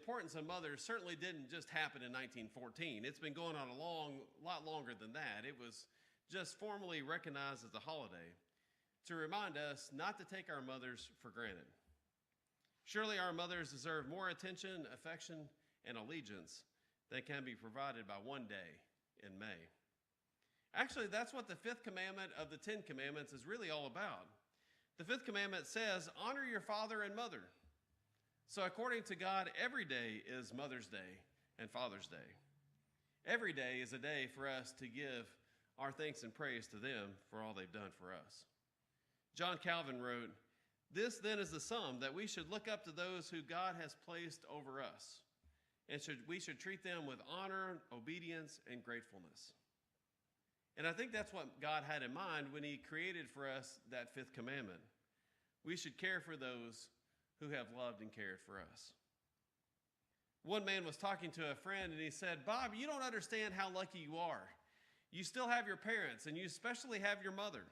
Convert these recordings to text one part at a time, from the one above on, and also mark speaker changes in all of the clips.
Speaker 1: importance of mothers certainly didn't just happen in 1914. It's been going on a lot longer than that. It was just formally recognized as a holiday to remind us not to take our mothers for granted. Surely our mothers deserve more attention, affection, and allegiance than can be provided by one day in May. Actually, that's what the fifth commandment of the 10 commandments is really all about. The fifth commandment says, honor your father and mother. So according to God, every day is Mother's Day and Father's Day. Every day is a day for us to give our thanks and praise to them for all they've done for us. John Calvin wrote, this then is the sum, that we should look up to those who God has placed over us, and we should treat them with honor, obedience, and gratefulness. And I think that's what God had in mind when he created for us that fifth commandment. We should care for those who have loved and cared for us. One man was talking to a friend and he said, Bob, you don't understand how lucky you are. You still have your parents, and you especially have your mother.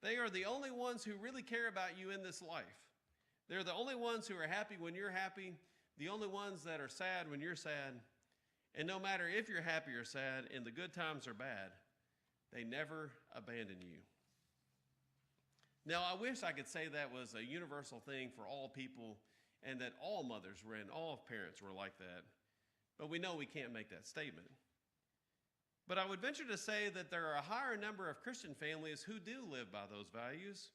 Speaker 1: They are the only ones who really care about you in this life. They're the only ones who are happy when you're happy, the only ones that are sad when you're sad. And no matter if you're happy or sad, in the good times or bad, they never abandon you. Now, I wish I could say that was a universal thing for all people and that all mothers were and all parents were like that. But we know we can't make that statement. But I would venture to say that there are a higher number of Christian families who do live by those values.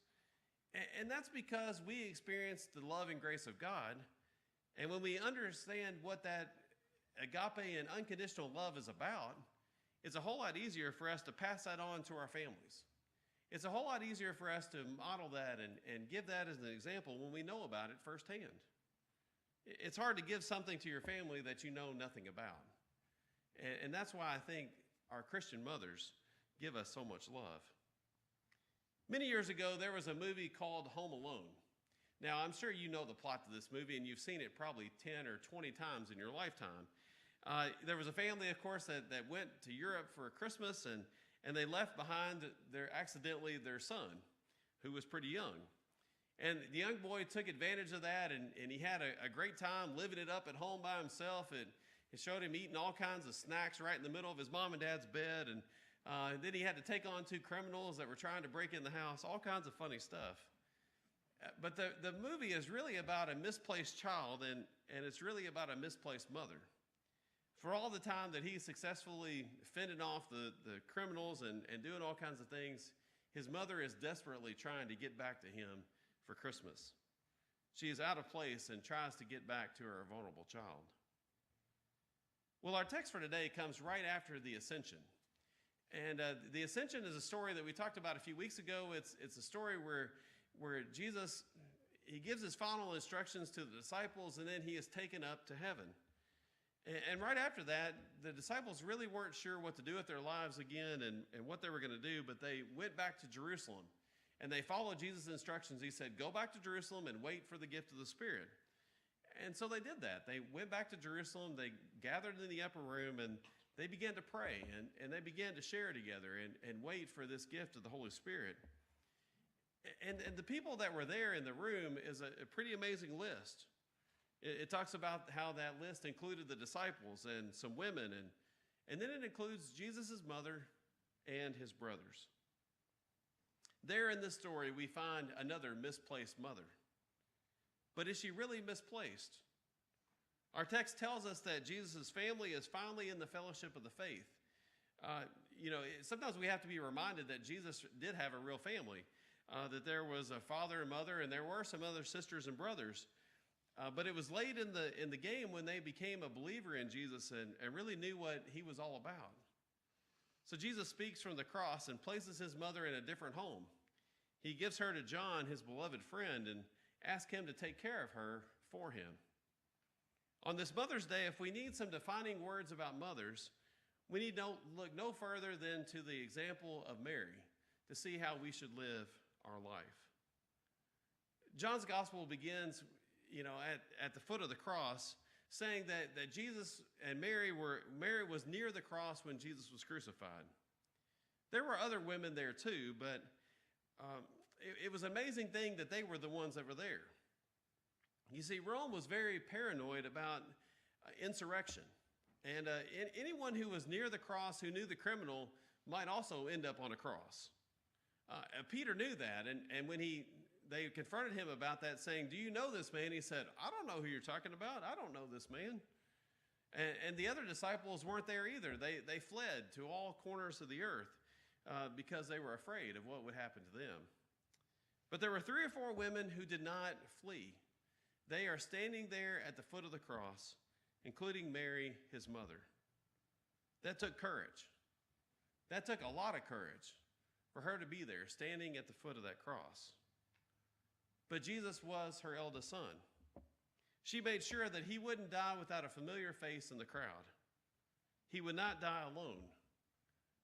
Speaker 1: And that's because we experience the love and grace of God. And when we understand what that agape and unconditional love is about, it's a whole lot easier for us to pass that on to our families. It's a whole lot easier for us to model that and give that as an example when we know about it firsthand. It's hard to give something to your family that you know nothing about. And that's why I think our Christian mothers give us so much love. Many years ago, there was a movie called Home Alone. Now, I'm sure you know the plot to this movie, and you've seen it probably 10 or 20 times in your lifetime. There was a family, of course, that went to Europe for Christmas, and they left behind accidentally their son, who was pretty young. And the young boy took advantage of that, and he had a great time living it up at home by himself. It showed him eating all kinds of snacks right in the middle of his mom and dad's bed. And then he had to take on 2 criminals that were trying to break in the house, all kinds of funny stuff. But the movie is really about a misplaced child, and it's really about a misplaced mother. For all the time that he successfully fended off the criminals and doing all kinds of things, his mother is desperately trying to get back to him for Christmas. She is out of place and tries to get back to her vulnerable child. Well, our text for today comes right after the Ascension. And the Ascension is a story that we talked about a few weeks ago. It's a story where Jesus, he gives his final instructions to the disciples, and then he is taken up to heaven. And right after that, the disciples really weren't sure what to do with their lives again and what they were going to do, but they went back to Jerusalem. And they followed Jesus' instructions. He said, go back to Jerusalem and wait for the gift of the Spirit. And so they did that. They went back to Jerusalem. They gathered in the upper room, and they began to pray, and they began to share together and wait for this gift of the Holy Spirit. And the people that were there in the room is a pretty amazing list. It talks about how that list included the disciples and some women, and then it includes Jesus' mother and his brothers. There in this story, we find another misplaced mother. But is she really misplaced? Our text tells us that Jesus' family is finally in the fellowship of the faith. Sometimes we have to be reminded that Jesus did have a real family, that there was a father and mother, and there were some other sisters and brothers. But it was late in the game when they became a believer in Jesus and really knew what he was all about. So Jesus speaks from the cross and places his mother in a different home. He gives her to John, his beloved friend, and asks him to take care of her for him. On this Mother's Day, if we need some defining words about mothers, we need to look no further than to the example of Mary to see how we should live our life. John's gospel begins, at the foot of the cross, saying that Jesus and Mary was near the cross when Jesus was crucified. There were other women there too, but it was an amazing thing that they were the ones that were there. You see, Rome was very paranoid about insurrection. And anyone who was near the cross who knew the criminal might also end up on a cross. Peter knew that, and when they confronted him about that, saying, "Do you know this man?" He said, "I don't know who you're talking about. I don't know this man." And the other disciples weren't there either. They fled to all corners of the earth because they were afraid of what would happen to them. But there were 3 or 4 women who did not flee. They are standing there at the foot of the cross, including Mary, his mother. That took courage. That took a lot of courage for her to be there, standing at the foot of that cross. But Jesus was her eldest son. She made sure that he wouldn't die without a familiar face in the crowd. He would not die alone.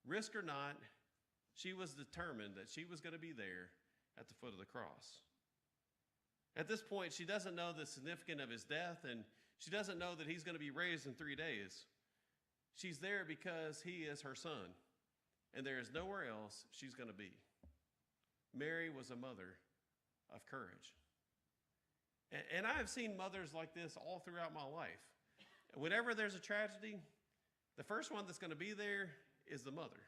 Speaker 1: Risk or not, she was determined that she was going to be there at the foot of the cross. At this point, she doesn't know the significance of his death, and she doesn't know that he's going to be raised in 3 days. She's there because he is her son, and there is nowhere else she's going to be. Mary was a mother of courage. And I have seen mothers like this all throughout my life. Whenever there's a tragedy, the first one that's going to be there is the mother.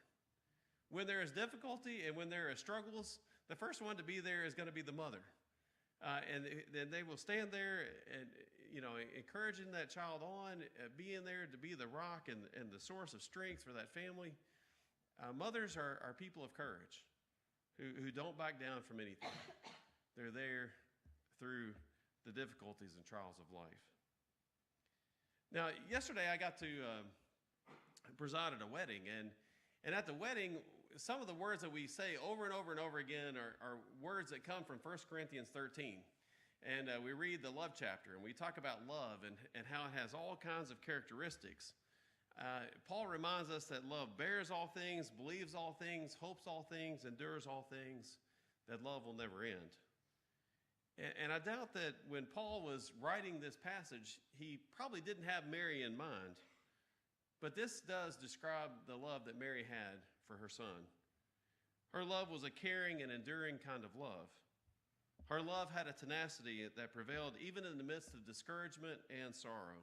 Speaker 1: When there is difficulty and when there are struggles, the first one to be there is going to be the mother. And then they will stand there and, encouraging that child on, being there to be the rock and the source of strength for that family. Mothers are people of courage who don't back down from anything. They're there through the difficulties and trials of life. Now, yesterday I got to preside at a wedding, and at the wedding, some of the words that we say over and over and over again are words that come from 1 Corinthians 13. And we read the love chapter, and we talk about love and how it has all kinds of characteristics. Paul reminds us that love bears all things, believes all things, hopes all things, endures all things, that love will never end. And I doubt that when Paul was writing this passage, he probably didn't have Mary in mind. But this does describe the love that Mary had for her son. Her love was a caring and enduring kind of love. Her love had a tenacity that prevailed even in the midst of discouragement and sorrow.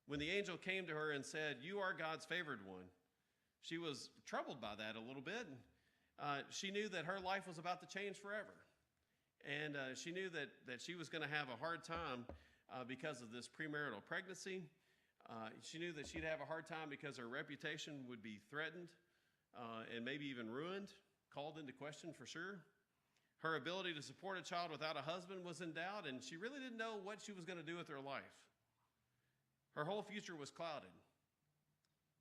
Speaker 1: When the angel came to her and said, "You are God's favored one," she was troubled by that a little bit. She knew that her life was about to change forever. And she knew that she was going to have a hard time because of this premarital pregnancy. She knew that she'd have a hard time because her reputation would be threatened and maybe even ruined, called into question for sure. Her ability to support a child without a husband was in doubt, and she really didn't know what she was going to do with her life. Her whole future was clouded.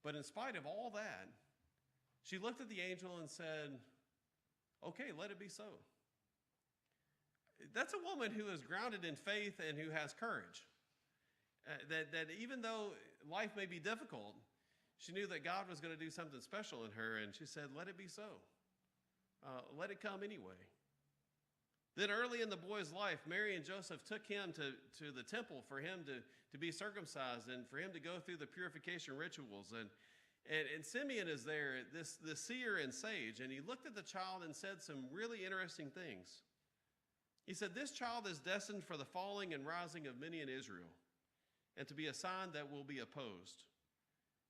Speaker 1: But in spite of all that, she looked at the angel and said, "Okay, let it be so." That's a woman who is grounded in faith and who has courage. That even though life may be difficult, she knew that God was going to do something special in her, and she said, "Let it be so. Let it come anyway." Then early in the boy's life, Mary and Joseph took him to the temple for him to be circumcised and for him to go through the purification rituals. And Simeon is there, this seer and sage, and he looked at the child and said some really interesting things. He said, "This child is destined for the falling and rising of many in Israel, and to be a sign that will be opposed,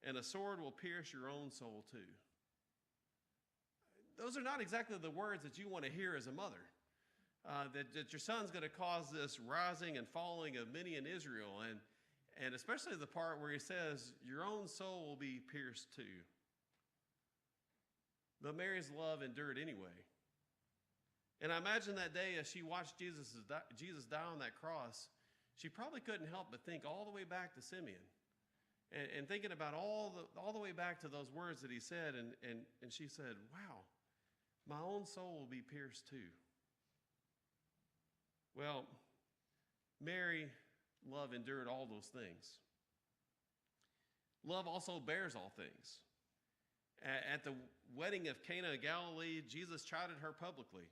Speaker 1: and a sword will pierce your own soul too." Those are not exactly the words that you want to hear as a mother, that your son's going to cause this rising and falling of many in Israel, and especially the part where he says, "Your own soul will be pierced too." But Mary's love endured anyway. And I imagine that day as she watched Jesus die on that cross, she probably couldn't help but think all the way back to Simeon and thinking about all the way back to those words that he said. And she said, "Wow, my own soul will be pierced too." Well, Mary, love endured all those things. Love also bears all things. At the wedding of Cana of Galilee, Jesus chided her publicly.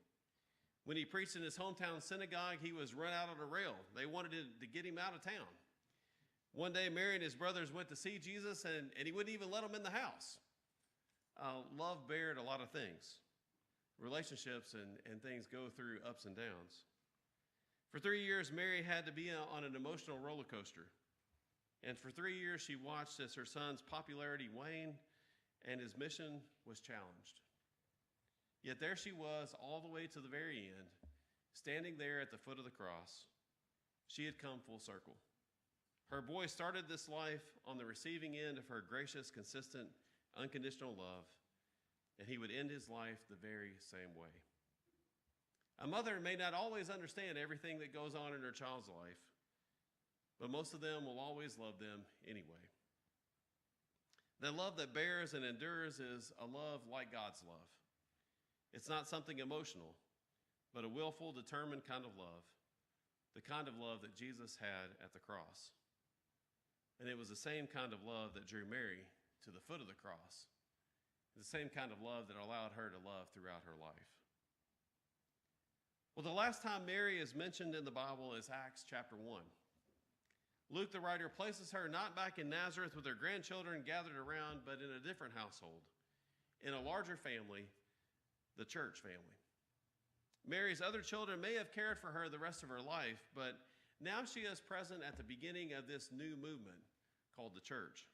Speaker 1: When he preached in his hometown synagogue, he was run out on a rail. They wanted to get him out of town. One day, Mary and his brothers went to see Jesus, and he wouldn't even let them in the house. Love bared a lot of things. Relationships and things go through ups and downs. For 3 years, Mary had to be on an emotional roller coaster. And for 3 years, she watched as her son's popularity waned and his mission was challenged. Yet there she was, all the way to the very end, standing there at the foot of the cross. She had come full circle. Her boy started this life on the receiving end of her gracious, consistent, unconditional love, and he would end his life the very same way. A mother may not always understand everything that goes on in her child's life, but most of them will always love them anyway. The love that bears and endures is a love like God's love. It's not something emotional, but a willful, determined kind of love, the kind of love that Jesus had at the cross. And it was the same kind of love that drew Mary to the foot of the cross, the same kind of love that allowed her to love throughout her life. Well, the last time Mary is mentioned in the Bible is Acts chapter 1. Luke, the writer, places her not back in Nazareth with her grandchildren gathered around, but in a different household, in a larger family, the church family. Mary's other children may have cared for her the rest of her life, but now she is present at the beginning of this new movement called the church.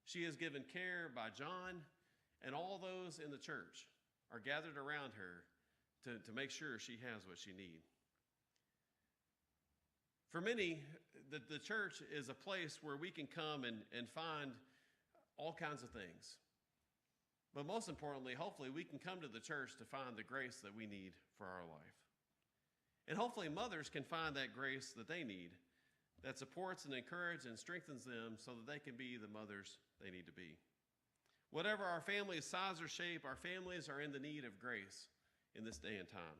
Speaker 1: She is given care by John, and all those in the church are gathered around her to make sure she has what she needs. For many, the church is a place where we can come and find all kinds of things. But most importantly, hopefully, we can come to the church to find the grace that we need for our life. And hopefully, mothers can find that grace that they need, that supports and encourages and strengthens them so that they can be the mothers they need to be. Whatever our family's size or shape, our families are in the need of grace in this day and time.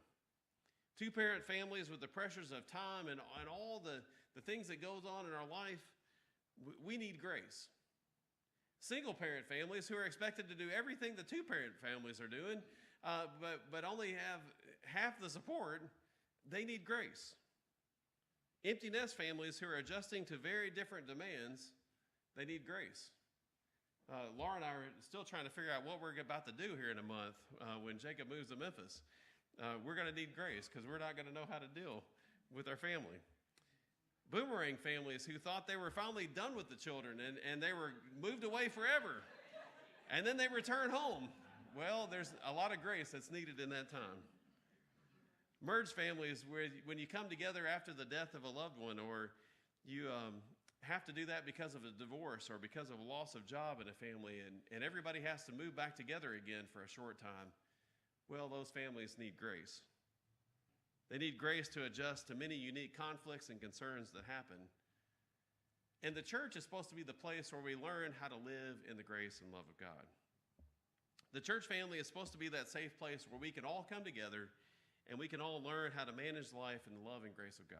Speaker 1: Two-parent families with the pressures of time and all the things that goes on in our life, we need grace. Single-parent families who are expected to do everything the two-parent families are doing, but only have half the support, they need grace. Empty nest families who are adjusting to very different demands, they need grace. Laura and I are still trying to figure out what we're about to do here in a month when Jacob moves to Memphis. We're going to need grace because we're not going to know how to deal with our family. Boomerang families who thought they were finally done with the children and they were moved away forever. And then they return home. Well, there's a lot of grace that's needed in that time. Merged families where when you come together after the death of a loved one, or you have to do that because of a divorce or because of a loss of job in a family, and everybody has to move back together again for a short time. Well, those families need grace. They need grace to adjust to many unique conflicts and concerns that happen. And the church is supposed to be the place where we learn how to live in the grace and love of God. The church family is supposed to be that safe place where we can all come together and we can all learn how to manage life in the love and grace of God.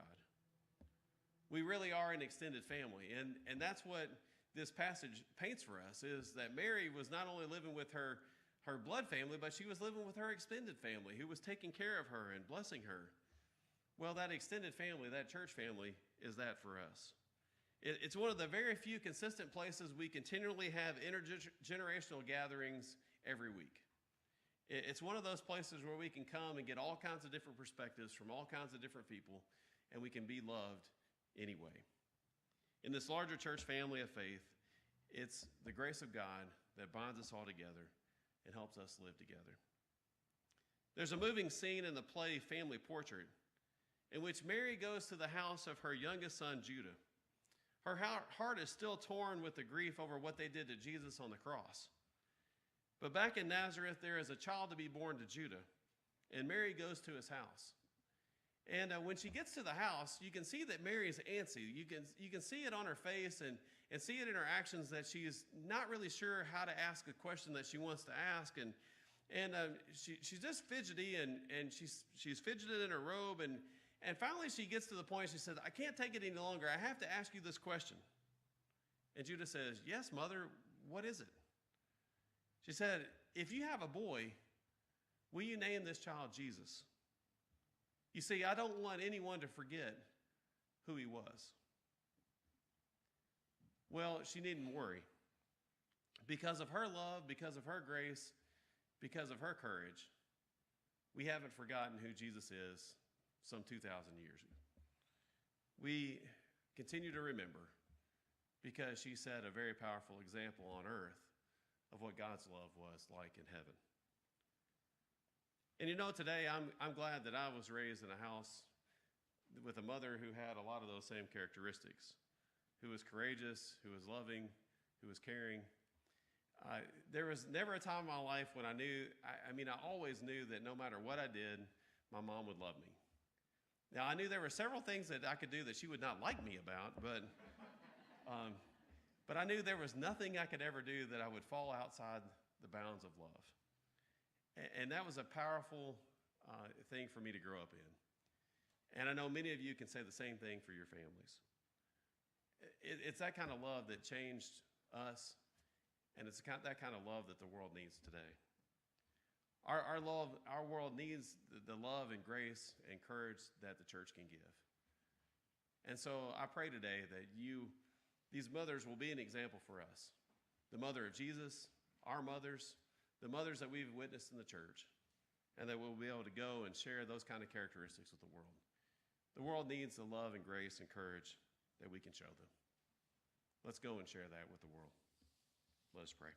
Speaker 1: We really are an extended family, and that's what this passage paints for us, is that Mary was not only living with her blood family, but she was living with her extended family who was taking care of her and blessing her. Well, that extended family, that church family, is that for us. It's one of the very few consistent places we continually have intergenerational gatherings every week. It's one of those places where we can come and get all kinds of different perspectives from all kinds of different people, and we can be loved anyway. In this larger church family of faith, it's the grace of God that binds us all together and helps us live together. There's a moving scene in the play Family Portrait in which Mary goes to the house of her youngest son, Judah. Her heart is still torn with the grief over what they did to Jesus on the cross. But back in Nazareth, there is a child to be born to Judah, and Mary goes to his house. And when she gets to the house, you can see that Mary's antsy. You can see it on her face and see it in her actions that she is not really sure how to ask a question that she wants to ask. And she's just fidgety, and she's fidgeted in her robe. And finally she gets to the point, she says, I can't take it any longer. I have to ask you this question. And Judah says, yes, mother, what is it? She said, if you have a boy, will you name this child Jesus? You see, I don't want anyone to forget who he was. Well, she needn't worry. Because of her love, because of her grace, because of her courage, we haven't forgotten who Jesus is some 2,000 years ago. We continue to remember because she set a very powerful example on earth of what God's love was like in heaven. And today I'm glad that I was raised in a house with a mother who had a lot of those same characteristics, who was courageous, who was loving, who was caring. There was never a time in my life when I always knew that no matter what I did, my mom would love me. Now, I knew there were several things that I could do that she would not like me about, but I knew there was nothing I could ever do that I would fall outside the bounds of love. And that was a powerful thing for me to grow up in. And I know many of you can say the same thing for your families. It's that kind of love that changed us, and it's that kind of love that the world needs today. Our world needs the love and grace and courage that the church can give. And so I pray today that these mothers will be an example for us. The mother of Jesus, our mothers, the mothers that we've witnessed in the church, and that we'll be able to go and share those kind of characteristics with the world. The world needs the love and grace and courage that we can show them. Let's go and share that with the world. Let us pray.